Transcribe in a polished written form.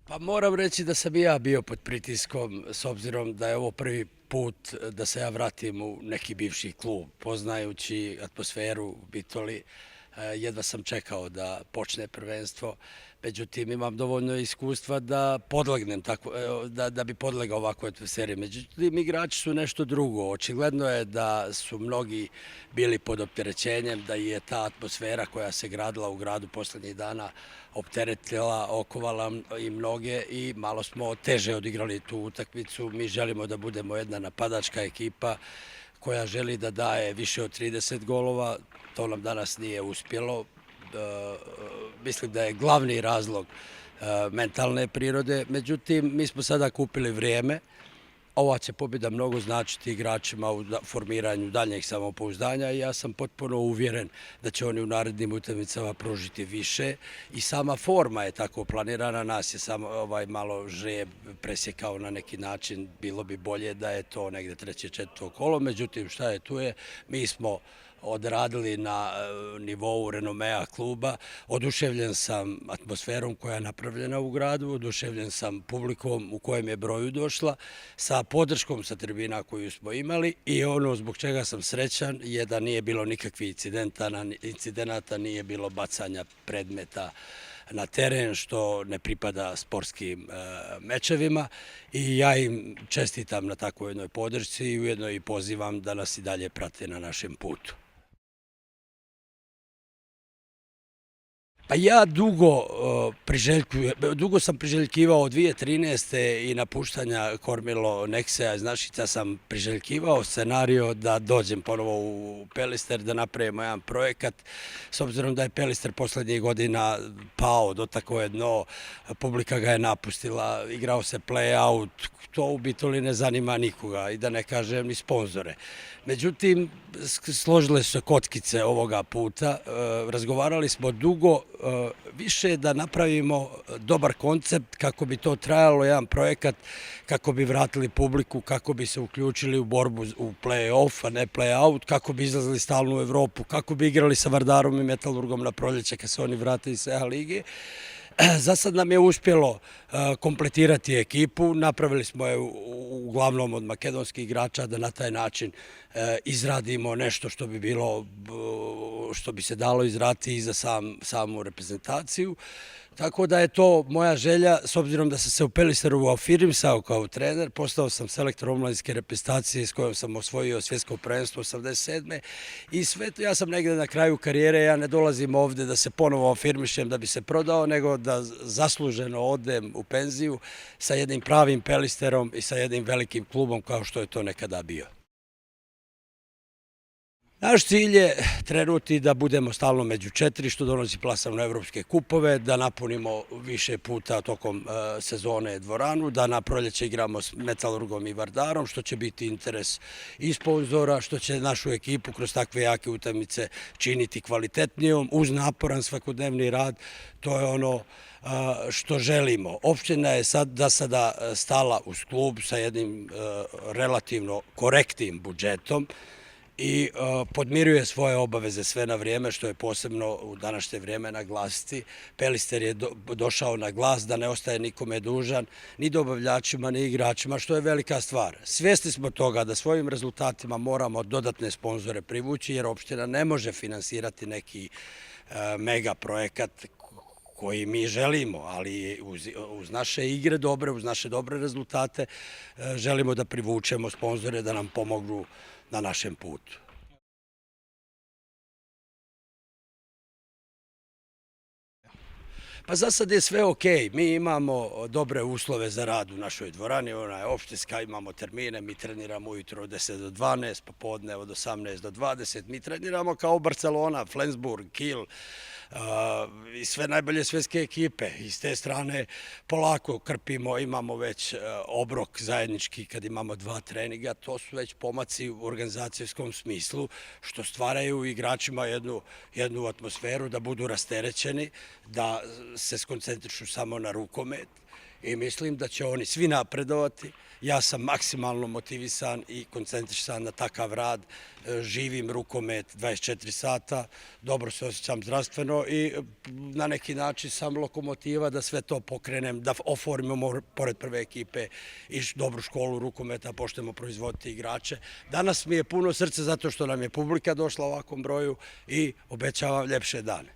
Pa moram reći da sam i ja bio pod pritiskom, s obzirom da je ovo prvi put da se ja vratim u neki bivši klub. Poznajući atmosferu u Bitoli, jedva sam čekao da počne prvenstvo. Međutim, imam dovoljno iskustva da podlegnem tako, da bi podlegao ovakvoj atmosferi. Međutim, igrači su nešto drugo. Očigledno je da su mnogi bili pod opterećenjem, da je ta atmosfera koja se gradila u gradu poslednjih dana opteretila, okovala i mnoge i malo smo teže odigrali tu utakmicu. Mi želimo da budemo jedna napadačka ekipa koja želi da daje više od 30 golova. To nam danas nije uspjelo. Mislim da je glavni razlog mentalne prirode. Međutim, mi smo sada kupili vrijeme. Ova će pobjeda mnogo značiti igračima u formiranju daljnjeg samopouzdanja i ja sam potpuno uvjeren da će oni u narednim utakmicama pružiti više i sama forma je tako planirana, nas je samo malo žreb presjekao na neki način, bilo bi bolje da je to negde treće, četvrto kolo, međutim šta je tu je, mi smo odradili na nivou renomea kluba. Oduševljen sam atmosferom koja je napravljena u gradu, oduševljen sam publikom u kojem je broju došla, sa podrškom sa tribina koju smo imali i ono zbog čega sam srećan je da nije bilo nikakvih incidenata, nije bilo bacanja predmeta na teren, što ne pripada sportskim mečevima i ja im čestitam na takvoj jednoj podršci i ujedno i pozivam da nas i dalje prate na našem putu. Pa ja dugo sam priželjkivao od 2013. i napuštanja Kormilo Neksea iz Našica sam priželjkivao scenario da dođem ponovo u Pelister, da napravimo jedan projekat. S obzirom da je Pelister poslednjih godina pao, dotakao je dno, publika ga je napustila, igrao se play-out, to u Bitoli ne zanima nikoga i da ne kažem ni sponzore. Međutim, složile su se kockice ovoga puta, razgovarali smo dugo, više da napravimo dobar koncept kako bi to trajalo, jedan projekat, kako bi vratili publiku, kako bi se uključili u borbu u play-off, a ne play-out, kako bi izlazili stalno u Evropu, kako bi igrali sa Vardarom i Metalurgom na proljeće kad se oni vrate iz SEA lige. Za sad nam je uspjelo kompletirati ekipu, napravili smo je uglavnom od makedonskih igrača da na taj način izradimo nešto što bi bilo, što bi se dalo izraditi i za samu reprezentaciju. Tako da je to moja želja, s obzirom da sam se u Pelisteru afirmisao kao trener, postao sam selektor omladinske reprezentacije s kojom sam osvojio svjetsko prvenstvo 87. I sve to, ja sam negde na kraju karijere, ja ne dolazim ovde da se ponovo afirmišem da bi se prodao, nego da zasluženo odem u penziju sa jednim pravim Pelisterom i sa jednim velikim klubom kao što je to nekada bio. Naš cilj je trenuti da budemo stalno među 4, što donosi plasman na evropske kupove, da napunimo više puta tokom sezone dvoranu, da na proljeće igramo s Metalurgom i Vardarom, što će biti interes i sponzora, što će našu ekipu kroz takve jake utakmice činiti kvalitetnijom, uz naporan svakodnevni rad. To je ono što želimo. Opština je sada stala uz klub sa jednim relativno korektnim budžetom i podmiruje svoje obaveze sve na vrijeme, što je posebno u današnje vrijeme naglasiti. Pelister je došao na glas da ne ostaje nikome dužan, ni dobavljačima, ni igračima, što je velika stvar. Svjesni smo toga da svojim rezultatima moramo dodatne sponzore privući, jer opština ne može finansirati neki mega projekat koji mi želimo, ali uz naše igre dobre, uz naše dobre rezultate, želimo da privučemo sponzore da nam pomognu na našem putu. Pa za sad je sve okej. Mi imamo dobre uslove za rad u našoj dvorani, ona je opštinska, imamo termine, mi treniramo ujutro od 10 do 12, popodne od 18 do 20, mi treniramo kao Barcelona, Flensburg, Kiel i sve najbolje svetske ekipe. I s te strane polako krpimo, imamo već obrok zajednički kad imamo 2 treninga, to su već pomaci u organizacijskom smislu, što stvaraju igračima jednu atmosferu da budu rasterećeni, da se skoncentrišu samo na rukomet i mislim da će oni svi napredovati. Ja sam maksimalno motivisan i koncentrisan na takav rad, živim rukomet 24 sata, dobro se osjećam zdravstveno i na neki način sam lokomotiva da sve to pokrenem, da oformimo pored prve ekipe i dobru školu rukometa, poštujemo proizvoditi igrače. Danas mi je puno srce zato što nam je publika došla u ovakvom broju i obećavam ljepše dane.